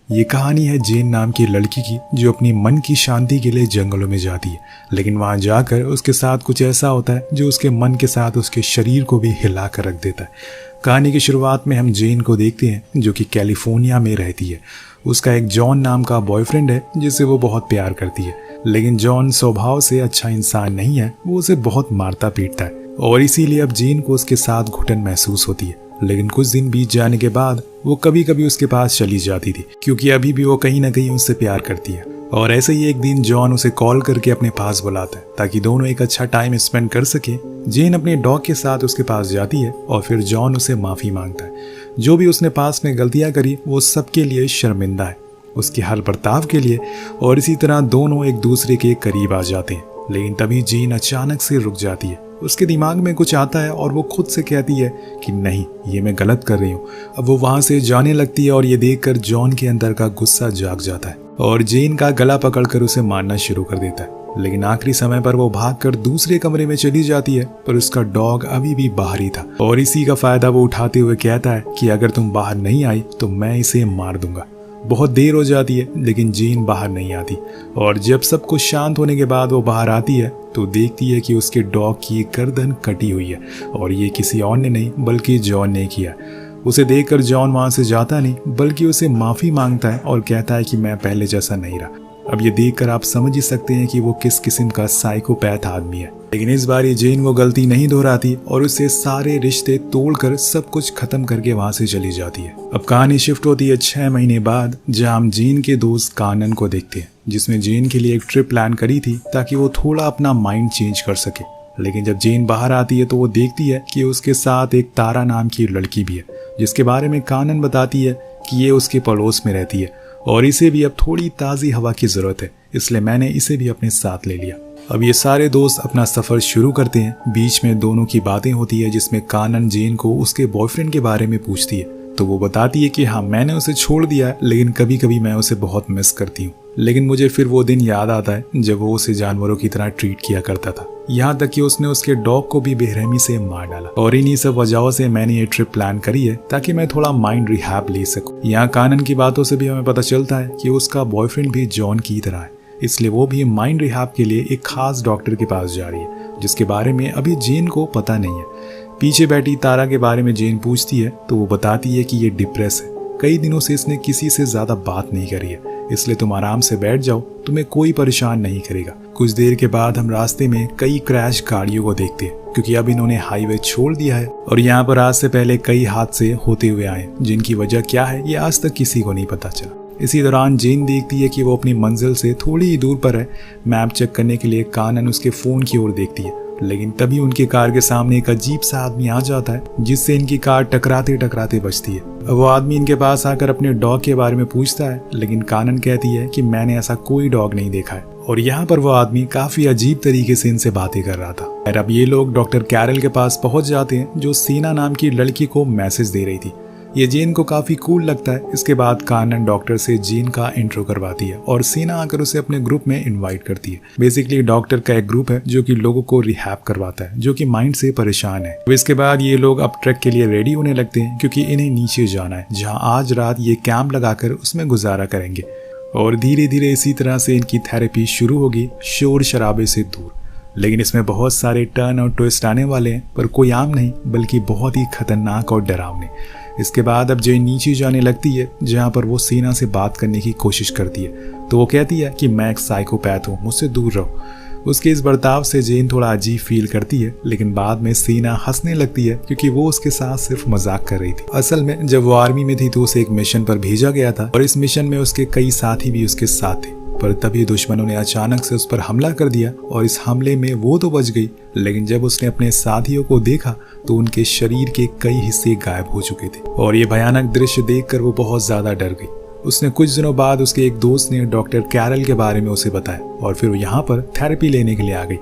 ये कहानी है जेन नाम की लड़की की जो अपनी मन की शांति के लिए जंगलों में जाती है, लेकिन वहां जाकर उसके साथ कुछ ऐसा होता है जो उसके मन के साथ उसके शरीर को भी हिला कर रख देता है। कहानी की शुरुआत में हम जेन को देखते हैं जो कि कैलिफोर्निया में रहती है। उसका एक जॉन नाम का बॉयफ्रेंड है जिसे वो बहुत प्यार करती है, लेकिन जॉन स्वभाव से अच्छा इंसान नहीं है, वो उसे बहुत मारता पीटता है और इसीलिए अब जेन को उसके साथ घुटन महसूस होती है। लेकिन कुछ दिन बीत जाने के बाद वो कभी कभी उसके पास चली जाती थी क्योंकि अभी भी वो कहीं ना कहीं उससे प्यार करती है। और ऐसे ही एक दिन जॉन उसे कॉल करके अपने पास बुलाता है ताकि दोनों एक अच्छा टाइम स्पेंड कर सके। जेन अपने डॉग के साथ उसके पास जाती है और फिर जॉन उसे माफी मांगता है। जो भी उसने पास में गलतियां करी वो सबके लिए शर्मिंदा है, उसके हर बर्ताव के लिए, और इसी तरह दोनों एक दूसरे के करीब आ जाते हैं। लेकिन तभी जेन अचानक से रुक जाती है। उसके दिमाग में कुछ आता है और वो खुद से कहती है कि नहीं, ये मैं गलत कर रही हूँ। अब वो वहां से जाने लगती है और ये देखकर जॉन के अंदर का गुस्सा जाग जाता है और जेन का गला पकड़कर उसे मारना शुरू कर देता है। लेकिन आखिरी समय पर वो भागकर दूसरे कमरे में चली जाती है, पर उसका डॉग अभी भी बाहर ही था और इसी का फायदा वो उठाते हुए कहता है कि अगर तुम बाहर नहीं आई तो मैं इसे मार दूंगा। बहुत देर हो जाती है लेकिन जेन बाहर नहीं आती और जब सब कुछ शांत होने के बाद वो बाहर आती है तो देखती है कि उसके डॉग की गर्दन कटी हुई है और ये किसी और ने नहीं बल्कि जॉन ने किया। उसे देखकर जॉन वहां से जाता नहीं बल्कि उसे माफी मांगता है और कहता है कि मैं पहले जैसा नहीं रहा। अब ये देखकर आप समझ ही सकते हैं कि वो किस किस्म का साइकोपैथ आदमी है। लेकिन इस बार ये जेन वो गलती नहीं दोहराती और उससे सारे रिश्ते तोड़कर सब कुछ खत्म करके वहां से चली जाती है। अब कहानी शिफ्ट होती है 6 महीने बाद, जहां हम जेन के दोस्त कानन को देखते हैं जिसने जेन के लिए एक ट्रिप प्लान करी थी ताकि वो थोड़ा अपना माइंड चेंज कर सके। लेकिन जब जेन बाहर आती है तो वो देखती है कि उसके साथ एक तारा नाम की लड़की भी है, जिसके बारे में कानन बताती है कि ये उसके पड़ोस में रहती है और इसे भी अब थोड़ी ताज़ी हवा की ज़रूरत है, इसलिए मैंने इसे भी अपने साथ ले लिया। अब ये सारे दोस्त अपना सफ़र शुरू करते हैं। बीच में दोनों की बातें होती है जिसमें कानन जेन को उसके बॉयफ्रेंड के बारे में पूछती है तो वो बताती है कि हाँ, मैंने उसे छोड़ दिया है लेकिन कभी कभी मैं उसे बहुत मिस करती हूँ। लेकिन मुझे फिर वो दिन याद आता है जब वो उसे जानवरों की तरह ट्रीट किया करता था, यहाँ तक कि उसने उसके डॉग को भी बेरहमी से मार डाला। और इन्हीं सब वजहों से मैंने ये ट्रिप प्लान करी है ताकि मैं थोड़ा माइंड रिहैब ले सकूं। यहाँ कानन की बातों से भी हमें पता चलता है कि उसका बॉयफ्रेंड भी जॉन की तरह है, इसलिए वो भी माइंड रिहैब के लिए एक खास डॉक्टर के पास जा रही है जिसके बारे में अभी जेन को पता नहीं है। पीछे बैठी तारा के बारे में जेन पूछती है तो वो बताती है कि ये डिप्रेस है, कई दिनों से इसने किसी से ज्यादा बात नहीं करी है, इसलिए तुम आराम से बैठ जाओ, तुम्हें कोई परेशान नहीं करेगा। कुछ देर के बाद हम रास्ते में कई क्रैश गाड़ियों को देखते हैं क्योंकि अब इन्होंने हाईवे छोड़ दिया है और यहाँ पर आज से पहले कई हादसे होते हुए आए जिनकी वजह क्या है ये आज तक किसी को नहीं पता चला। इसी दौरान जेन देखती है कि वो अपनी मंजिल से थोड़ी ही दूर पर है। मैप चेक करने के लिए कानन उसके फोन की ओर देखती है, लेकिन तभी उनकी कार के सामने एक अजीब सा आदमी आ जाता है जिससे इनकी कार टकराते टकराते बचती है। वो आदमी इनके पास आकर अपने डॉग के बारे में पूछता है, लेकिन कानन कहती है कि मैंने ऐसा कोई डॉग नहीं देखा है। और यहाँ पर वो आदमी काफी अजीब तरीके से इनसे बातें कर रहा था। और अब ये लोग डॉक्टर कैरल के पास पहुंच जाते हैं जो सीना नाम की लड़की को मैसेज दे रही थी। ये जेन को काफी कूल लगता है। इसके बाद कानन डॉक्टर से जेन का इंट्रो करवाती है और सीना आकर उसे अपने ग्रुप में इनवाइट करती है। बेसिकली डॉक्टर का एक ग्रुप है जो कि लोगों को रिहैब करवाता है जो कि माइंड से परेशान है। इसके बाद ये लोग अब ट्रैक के लिए रेडी होने लगते हैं क्योंकि इन्हें नीचे जाना है जहाँ आज रात ये कैंप लगाकर उसमें गुजारा करेंगे। और धीरे धीरे इसी तरह से इनकी थेरेपी शुरू होगी शोर शराबे से दूर। लेकिन इसमें बहुत सारे टर्न और ट्विस्ट आने वाले हैं, पर कोई आम नहीं बल्कि बहुत ही खतरनाक और डरावने। इसके बाद अब जेन नीचे जाने लगती है जहाँ पर वो सीना से बात करने की कोशिश करती है तो वो कहती है कि मैं एक साइकोपैथ हूँ, मुझसे दूर रहो। उसके इस बर्ताव से जेन थोड़ा अजीब फील करती है, लेकिन बाद में सीना हंसने लगती है क्योंकि वो उसके साथ सिर्फ मजाक कर रही थी। असल में जब वो आर्मी में थी तो उसे एक मिशन पर भेजा गया था और इस मिशन में उसके कई साथी भी उसके साथ थे, पर तभी दुश्मनों ने अचानक से उस पर हमला कर दिया और इस हमले में वो तो बच गई, लेकिन जब उसने अपने साथियों को देखा तो उनके शरीर के कई हिस्से गायब हो चुके थे और ये भयानक दृश्य देखकर वो बहुत ज्यादा डर गई। उसने कुछ दिनों बाद उसके एक दोस्त ने डॉक्टर कैरल के बारे में उसे बताया और फिर वो यहाँ पर थेरेपी लेने के लिए आ गई।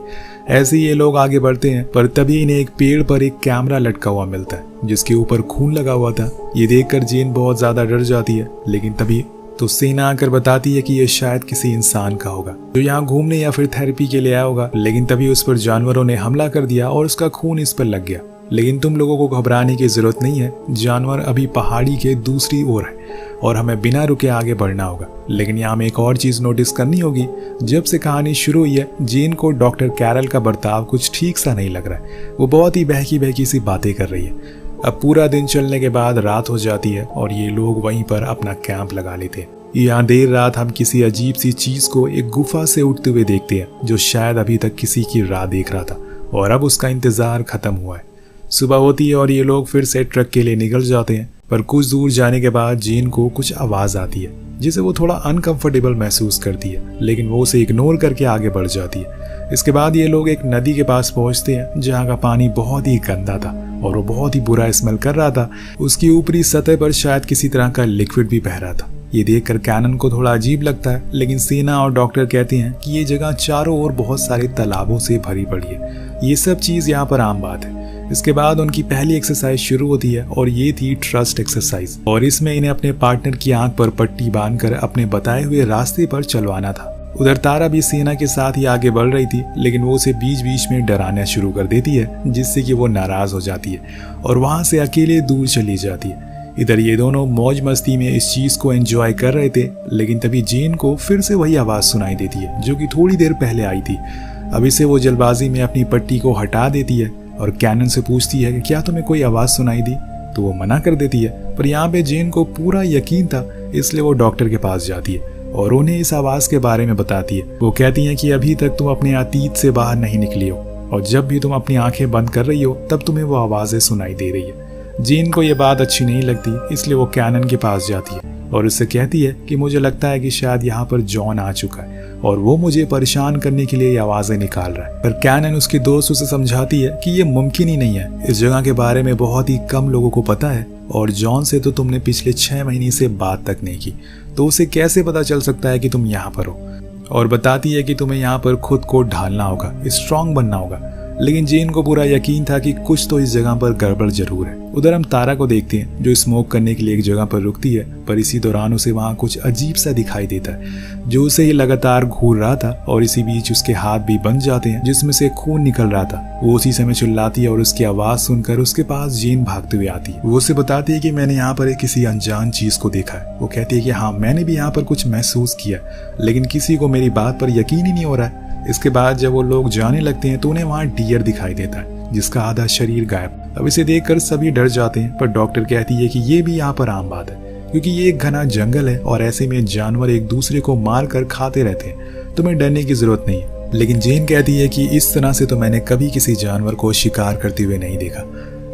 ऐसे ही ये लोग आगे बढ़ते हैं, पर तभी इन्हें एक पेड़ पर एक कैमरा लटका हुआ मिलता है जिसके ऊपर खून लगा हुआ था। ये देखकर जेन बहुत ज्यादा डर जाती है, लेकिन तभी तो सीना आकर बताती है कि ये शायद किसी इंसान का होगा जो यहाँ घूमने या फिर थेरेपी के लिए आया होगा। लेकिन तभी उस पर जानवरों ने हमला कर दिया और उसका खून इस पर लग गया। लेकिन तुम लोगों को घबराने की जरूरत नहीं है, जानवर अभी पहाड़ी के दूसरी ओर है और हमें बिना रुके आगे बढ़ना होगा। लेकिन यहाँ हमें एक और चीज़ नोटिस करनी होगी, जब से कहानी शुरू हुई है जेन को डॉक्टर कैरल का बर्ताव कुछ ठीक सा नहीं लग रहा है। वो बहुत ही बहकी बहकी सी बातें कर रही है। अब पूरा दिन चलने के बाद रात हो जाती है और ये लोग वहीं पर अपना कैंप लगा लेते हैं। यहाँ देर रात हम किसी अजीब सी चीज को एक गुफा से उठते हुए देखते हैं, जो शायद अभी तक किसी की राह देख रहा था और अब उसका इंतजार खत्म हुआ है। सुबह होती है और ये लोग फिर से ट्रक के लिए निकल जाते हैं, पर कुछ दूर जाने के बाद जेन को कुछ आवाज आती है जिसे वो थोड़ा अनकंफर्टेबल महसूस करती है, लेकिन वो उसे इग्नोर करके आगे बढ़ जाती है। इसके बाद ये लोग एक नदी के पास पहुंचते हैं जहाँ का पानी बहुत ही गंदा था और वो बहुत ही बुरा स्मेल कर रहा था। उसकी ऊपरी सतह पर शायद किसी तरह का लिक्विड भी बह रहा था। ये देखकर कैनन को थोड़ा अजीब लगता है, लेकिन सेना और डॉक्टर कहते हैं कि ये जगह चारों ओर बहुत सारे तालाबों से भरी पड़ी है। ये सब चीज यहाँ पर आम बात है। इसके बाद उनकी पहली एक्सरसाइज शुरू होती है और ये थी ट्रस्ट एक्सरसाइज, और इसमें इन्हें अपने पार्टनर की आंख पर पट्टी बांधकर अपने बताए हुए रास्ते पर चलवाना था। उधर तारा भी सेना के साथ ही आगे बढ़ रही थी, लेकिन वो उसे बीच बीच में डराना शुरू कर देती है, जिससे कि वो नाराज हो जाती है और वहां से अकेले दूर चली जाती है। इधर ये दोनों मौज मस्ती में इस चीज को एंजॉय कर रहे थे, लेकिन तभी जेन को फिर से वही आवाज सुनाई देती है जो कि थोड़ी देर पहले आई थी। अब इसे वो जल्दबाजी में अपनी पट्टी को हटा देती है और कैनन से पूछती है कि क्या तुम्हें कोई आवाज सुनाई दी, तो वो मना कर देती है। पर यहाँ पे जेन को पूरा यकीन था, इसलिए वो डॉक्टर के पास जाती है और उन्हें इस आवाज के बारे में बताती है। वो कहती है कि अभी तक तुम अपने अतीत से बाहर नहीं निकली हो और जब भी तुम अपनी आंखें बंद कर रही हो तब तुम्हें वो आवाजें सुनाई दे रही है। जेन को ये बात अच्छी नहीं लगती, इसलिए वो कैनन के पास जाती है और उससे कहती है कि मुझे लगता है कि शायद यहाँ पर जॉन आ चुका है और वो मुझे परेशान करने के लिए ये आवाजें निकाल रहा है। पर कैनन उसके दोस्त उसे समझाती है कि ये मुमकिन ही नहीं है, इस जगह के बारे में बहुत ही कम लोगों को पता है और जॉन से तो तुमने पिछले 6 महीने से बात तक नहीं की, तो उसे कैसे पता चल सकता है कि तुम यहाँ पर हो। और बताती है कि तुम्हें यहाँ पर खुद को ढालना होगा, स्ट्रांग बनना होगा। लेकिन जेन को पूरा यकीन था कि कुछ तो इस जगह पर गड़बड़ जरूर है। उधर हम तारा को देखते हैं जो स्मोक करने के लिए एक जगह पर रुकती है, पर इसी दौरान उसे वहां कुछ अजीब सा दिखाई देता है जो उसे ही लगातार घूर रहा था और इसी बीच उसके हाथ भी बन जाते हैं जिसमें से खून निकल रहा था। वो उसी समय चिल्लाती है और उसकी आवाज सुनकर उसके पास जेन भागते हुए आती है। वो उसे बताती है कि मैंने यहाँ पर किसी अनजान चीज को देखा है। वो कहती है कि हाँ, मैंने भी यहाँ पर कुछ महसूस किया, लेकिन किसी को मेरी बात पर यकीन ही नहीं हो रहा है। इसके बाद जब वो लोग जाने लगते हैं तो उन्हें वहां डियर दिखाई देता है जिसका आधा शरीर गायब। अब इसे देखकर सभी डर जाते हैं, पर डॉक्टर कहती है कि ये भी यहाँ पर आम बात है क्योंकि ये एक घना जंगल है और ऐसे में जानवर एक दूसरे को मार कर खाते रहते हैं, तुम्हें डरने की जरूरत नहीं है। लेकिन जेन कहती है कि इस तरह से तो मैंने कभी किसी जानवर को शिकार करते हुए नहीं देखा।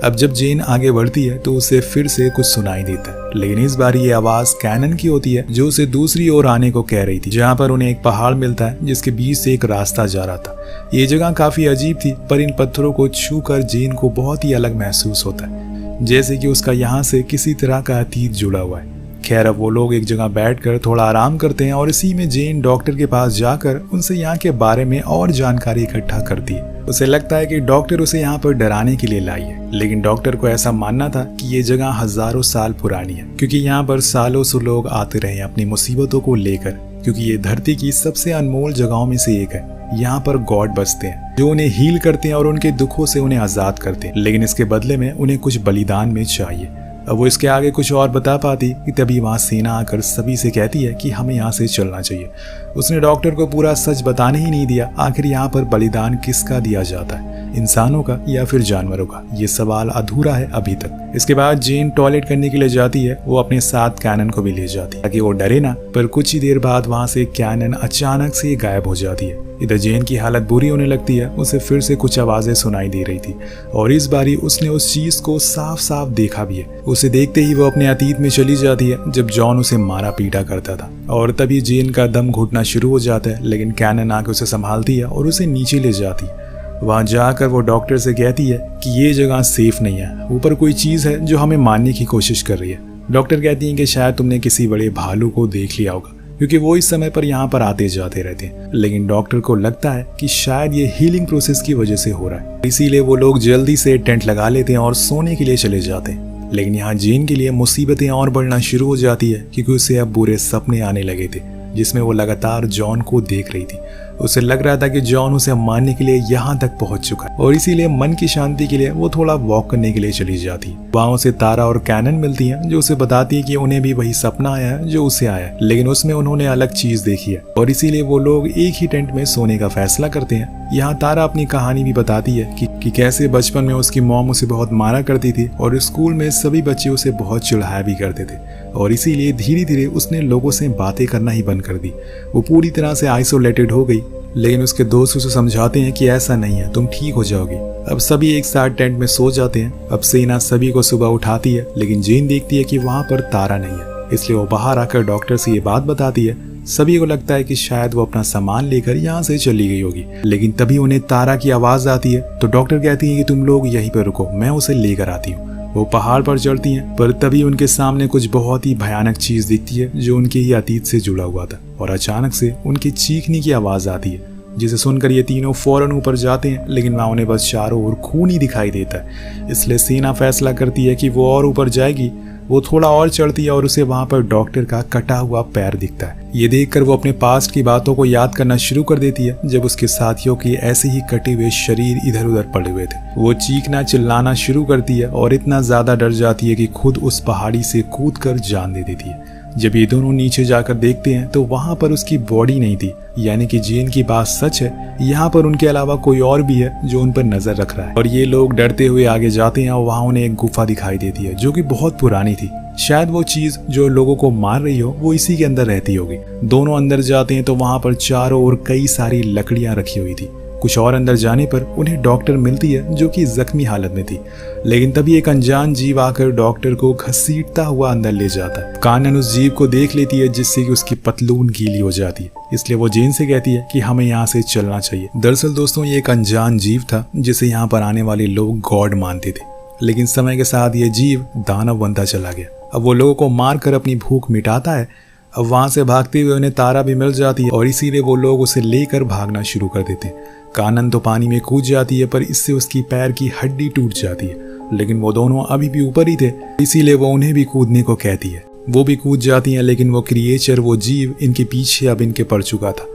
अब जब जेन आगे बढ़ती है तो उसे फिर से कुछ सुनाई देता है, लेकिन इस बार ये आवाज कैनन की होती है जो उसे दूसरी ओर आने को कह रही थी, जहाँ पर उन्हें एक पहाड़ मिलता है जिसके बीच से एक रास्ता जा रहा था। ये जगह काफी अजीब थी, पर इन पत्थरों को छूकर जेन को बहुत ही अलग महसूस होता है, जैसे कि उसका यहाँ से किसी तरह का अतीत जुड़ा हुआ है। खैर, अब वो लोग एक जगह बैठकर थोड़ा आराम करते हैं और इसी में जेन डॉक्टर के पास जाकर उनसे यहाँ के बारे में और जानकारी इकट्ठा करती है। उसे लगता है कि डॉक्टर उसे यहाँ पर डराने के लिए लाई है, लेकिन डॉक्टर को ऐसा मानना था कि ये जगह हजारों साल पुरानी है क्योंकि यहाँ पर सालों से लोग आते रहे अपनी मुसीबतों को लेकर, क्योंकि ये धरती की सबसे अनमोल जगहों में से एक है। यहाँ पर गॉड बसते हैं जो उन्हें हील करते हैं और उनके दुखों से उन्हें आजाद करते हैं, लेकिन इसके बदले में उन्हें कुछ बलिदान में चाहिए। अब वो इसके आगे कुछ और बता पाती कि तभी वहां सेना आकर सभी से कहती है कि हमें यहाँ से चलना चाहिए। उसने डॉक्टर को पूरा सच बताने ही नहीं दिया। आखिर यहाँ पर बलिदान किसका दिया जाता है, इंसानों का या फिर जानवरों का? ये सवाल अधूरा है अभी तक। इसके बाद जेन टॉयलेट करने के लिए जाती है। वो अपने साथ कैनन को भी ले जाती है ताकि वो डरे ना, पर कुछ ही देर बाद वहां से कैनन अचानक से गायब हो जाती है। इधर जेन की हालत बुरी होने लगती है। उसे फिर से कुछ आवाजें सुनाई दे रही थी और इस बारी उसने उस चीज को साफ साफ देखा भी है। उसे देखते ही वो अपने अतीत में चली जाती है जब जॉन उसे मारा पीटा करता था, और तभी जेन का दम घुटना शुरू हो जाता है, लेकिन कैनन आके उसे संभालती है और उसे नीचे ले जाती है। वहां जाकर वो डॉक्टर से कहती है कि ये जगह सेफ नहीं है, ऊपर कोई चीज है जो हमें मारने की कोशिश कर रही है। डॉक्टर कहती है कि शायद तुमने किसी बड़े भालू को देख लिया होगा क्योंकि वो इस समय पर यहाँ पर आते जाते रहते हैं, लेकिन डॉक्टर को लगता है कि शायद ये हीलिंग प्रोसेस की वजह से हो रहा है। इसीलिए वो लोग जल्दी से टेंट लगा लेते हैं और सोने के लिए चले जाते हैं। लेकिन यहाँ जेन के लिए मुसीबतें और बढ़ना शुरू हो जाती है क्योंकि उसे अब बुरे सपने आने लगे थे जिसमें वो लगातार जॉन को देख रही थी। उसे लग रहा था कि जॉन उसे मारने के लिए यहाँ तक पहुंच चुका है और इसीलिए मन की शांति के लिए वो थोड़ा वॉक करने के लिए चली जाती है। वहाँ उसे तारा और कैनन मिलती है जो उसे बताती है कि उन्हें भी वही सपना आया है जो उसे आया, लेकिन उसमें उन्होंने अलग चीज देखी है और इसीलिए वो लोग एक ही टेंट में सोने का फैसला करते हैं। यहाँ तारा अपनी कहानी भी बताती है कि कैसे बचपन में उसकी मॉम उसे बहुत मारा करती थी और स्कूल में सभी बच्चे उसे बहुत चिढ़ाया भी करते थे और इसीलिए धीरे धीरे उसने लोगों से बातें करना ही बंद कर दी। वो पूरी तरह से आइसोलेटेड हो गई, लेकिन उसके दोस्त उसे समझाते हैं कि ऐसा नहीं है, तुम ठीक हो जाओगे। अब सभी एक साथ टेंट में सो जाते हैं। अब सेना सभी को सुबह उठाती है, लेकिन जेन देखती है कि वहाँ पर तारा नहीं है, इसलिए वो बाहर आकर डॉक्टर से ये बात बताती है। सभी को लगता है कि शायद वो अपना सामान लेकर यहाँ से चली गई होगी, लेकिन तभी उन्हें तारा की आवाज आती है। तो डॉक्टर कहती है कि तुम लोग यहीं पर रुको, मैं उसे लेकर आती हूँ। वो पहाड़ पर चढ़ती हैं, पर तभी उनके सामने कुछ बहुत ही भयानक चीज दिखती है जो उनके ही अतीत से जुड़ा हुआ था और अचानक से उनकी चीखने की आवाज आती है, जिसे सुनकर ये तीनों फौरन ऊपर जाते हैं, लेकिन वहाँ उन्हें बस चारों ओर खून ही दिखाई देता है। इसलिए सेना फैसला करती है कि वो और ऊपर जाएगी। वो थोड़ा और चढ़ती है और उसे वहाँ पर डॉक्टर का कटा हुआ पैर दिखता है। ये देखकर वो अपने पास्ट की बातों को याद करना शुरू कर देती है, जब उसके साथियों के ऐसे ही कटे हुए शरीर इधर उधर पड़े हुए थे। वो चीखना चिल्लाना शुरू करती है और इतना ज्यादा डर जाती है कि खुद उस पहाड़ी से कूद कर जान दे देती है। जब ये दोनों नीचे जाकर देखते हैं तो वहाँ पर उसकी बॉडी नहीं थी, यानी कि जेन की बात सच है। यहाँ पर उनके अलावा कोई और भी है जो उन पर नजर रख रहा है और ये लोग डरते हुए आगे जाते हैं और वहाँ उन्हें एक गुफा दिखाई देती है जो कि बहुत पुरानी थी। शायद वो चीज जो लोगों को मार रही हो वो इसी के अंदर रहती होगी। दोनों अंदर जाते हैं तो वहाँ पर चारों ओर कई सारी लकड़ियां रखी हुई थी। कुछ और अंदर जाने पर उन्हें डॉक्टर मिलती है जो कि जख्मी हालत में थी, लेकिन तभी एक अनजान जीव आकर डॉक्टर को घसीटता हुआ अंदर ले जाता है। कानन उस जीव को देख लेती है जिससे कि उसकी पतलून गीली हो जाती है, इसलिए वो जेन से कहती है कि हमें यहाँ से चलना चाहिए। दरअसल दोस्तों ये एक अनजान जीव था जिसे यहाँ पर आने वाले लोग गॉड मानते थे, लेकिन समय के साथ ये जीव दानव बनता चला गया। अब वो लोगों को मार कर अपनी भूख मिटाता है। अब वहां से भागते हुए उन्हें तारा भी मिल जाती है और इसीलिए वो लोग उसे लेकर भागना शुरू कर देते हैं। कानन तो पानी में कूद जाती है, पर इससे उसकी पैर की हड्डी टूट जाती है, लेकिन वो दोनों अभी भी ऊपर ही थे, इसीलिए वो उन्हें भी कूदने को कहती है। वो भी कूद जाती हैं, लेकिन वो क्रिएचर, वो जीव इनके पीछे अब इनके पड़ चुका था।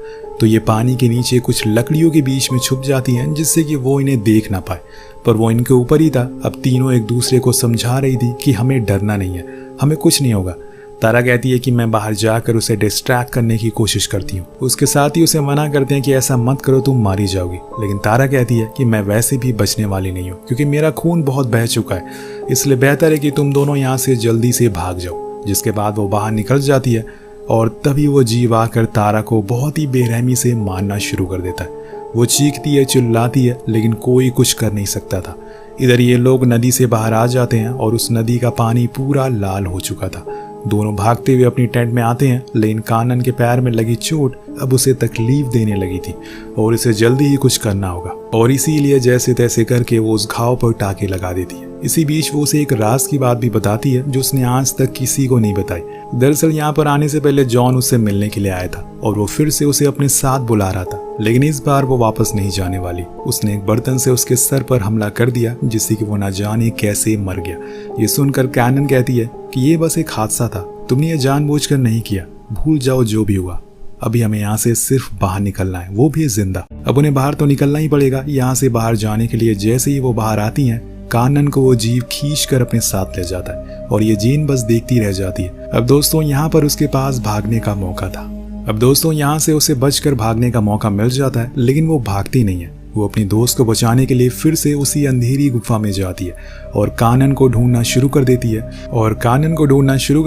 तो ये पानी के नीचे कुछ लकड़ियों के बीच में छुप जाती हैं जिससे कि वो इन्हें देख ना पाए, पर वो इनके ऊपर ही था। अब तीनों एक दूसरे को समझा रही थी कि हमें डरना नहीं है, हमें कुछ नहीं होगा। तारा कहती है कि मैं बाहर जाकर उसे डिस्ट्रैक्ट करने की कोशिश करती हूँ। उसके साथ ही उसे मना करते हैं कि ऐसा मत करो, तुम मारी जाओगी, लेकिन तारा कहती है कि मैं वैसे भी बचने वाली नहीं हूँ क्योंकि मेरा खून बहुत बह चुका है, इसलिए बेहतर है कि तुम दोनों यहाँ से जल्दी से भाग जाओ। जिसके बाद वो बाहर निकल जाती है और तभी वो जीव आकर तारा को बहुत ही बेरहमी से मारना शुरू कर देता है। वो चीखती है, चिल्लाती है, लेकिन कोई कुछ कर नहीं सकता था। इधर ये लोग नदी से बाहर आ जाते हैं और उस नदी का पानी पूरा लाल हो चुका था। दोनों भागते हुए अपनी टेंट में आते हैं, लेकिन कानन के पैर में लगी चोट अब उसे तकलीफ देने लगी थी और इसे जल्दी ही कुछ करना होगा, और इसीलिए जैसे तैसे करके वो उस घाव पर टाके लगा देती है। इसी बीच वो उसे एक राज की बात भी बताती है जो उसने आज तक किसी को नहीं बताई। दरअसल यहाँ पर आने से पहले जॉन उससे मिलने के लिए आया था और वो फिर से उसे अपने साथ बुला रहा था, लेकिन इस बार वो वापस नहीं जाने वाली। उसने एक बर्तन से उसके सर पर हमला कर दिया जिससे कि वो ना जाने कैसे मर गया। ये सुनकर कैनन कहती है कि ये बस एक हादसा था, तुमने ये जानबूझकर नहीं किया, भूल जाओ जो भी हुआ। अभी हमें यहाँ से सिर्फ बाहर निकलना है, वो भी जिंदा। अब उन्हें बाहर तो निकलना ही पड़ेगा। यहाँ से बाहर जाने के लिए जैसे ही वो बाहर आती हैं, कानन को वो जीव खींच कर अपने साथ ले जाता है और ये जेन बस देखती रह जाती है। अब दोस्तों यहाँ पर उसके पास भागने का मौका था। अब दोस्तों यहाँ से उसे बचकर भागने का मौका मिल जाता है, लेकिन वो भागती नहीं है। वो अपनी दोस्त को बचाने के लिए फिर से उसी अंधेरी गुफा में जाती है और कानन को ढूंढना शुरू कर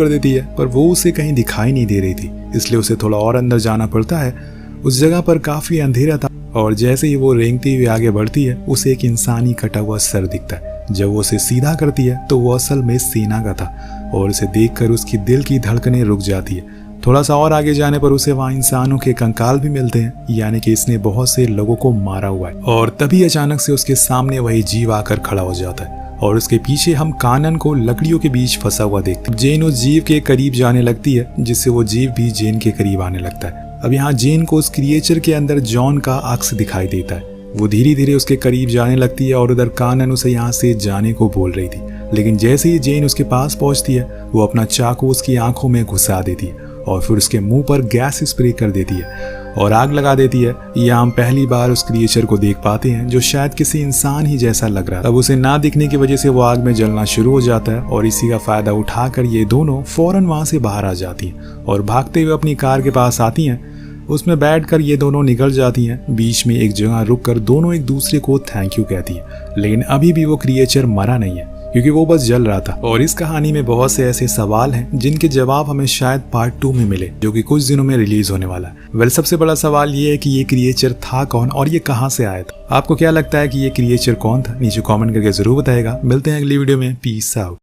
देती है पर वो उसे कहीं दिखाई नहीं दे रही थी, इसलिए उसे थोड़ा और अंदर जाना पड़ता है। उस जगह पर काफी अंधेरा था और जैसे ही वो रेंगती हुई आगे बढ़ती है, उसे एक इंसानी कटा हुआ सर दिखता है। जब वो उसे सीधा करती है तो वो असल में सेना का था और उसे देखकर उसकी दिल की धड़कनें रुक जाती है। थोड़ा सा और आगे जाने पर उसे वहाँ इंसानों के कंकाल भी मिलते हैं, यानी कि इसने बहुत से लोगों को मारा हुआ है। और तभी अचानक से उसके सामने वही जीव आकर खड़ा हो जाता है और उसके पीछे हम कानन को लकड़ियों के बीच फंसा हुआ देखते हैं। जेन उस जीव के करीब जाने लगती है, जिससे वो जीव भी जेन के करीब आने लगता है। अब यहाँ जेन को उस क्रिएचर के अंदर जॉन का अक्स दिखाई देता है। वो धीरे धीरे उसके करीब जाने लगती है और उधर कानन उसे यहाँ से जाने को बोल रही थी, लेकिन जैसे ही जेन उसके पास पहुंचती है, वो अपना चाकू उसकी आंखों में घुसा देती है और फिर उसके मुंह पर गैस स्प्रे कर देती है और आग लगा देती है। यहाँ हम पहली बार उस क्रिएचर को देख पाते हैं जो शायद किसी इंसान ही जैसा लग रहा है। अब उसे ना दिखने की वजह से वो आग में जलना शुरू हो जाता है और इसी का फायदा उठाकर ये दोनों फौरन वहां से बाहर आ जाती हैं और भागते हुए अपनी कार के पास आती हैं। उसमें बैठकर ये दोनों निकल जाती हैं। बीच में एक जगह रुककर दोनों एक दूसरे को थैंक यू कहती हैं, लेकिन अभी भी वो क्रिएचर मरा नहीं है क्योंकि वो बस जल रहा था। और इस कहानी में बहुत से ऐसे सवाल हैं जिनके जवाब हमें शायद पार्ट 2 में मिले, जो कि कुछ दिनों में रिलीज होने वाला है। सबसे बड़ा सवाल ये है कि ये क्रिएचर था कौन और ये कहाँ से आया था। आपको क्या लगता है कि ये क्रिएचर कौन था? नीचे कमेंट करके जरूर बताएगा। मिलते हैं अगली वीडियो में। Peace out.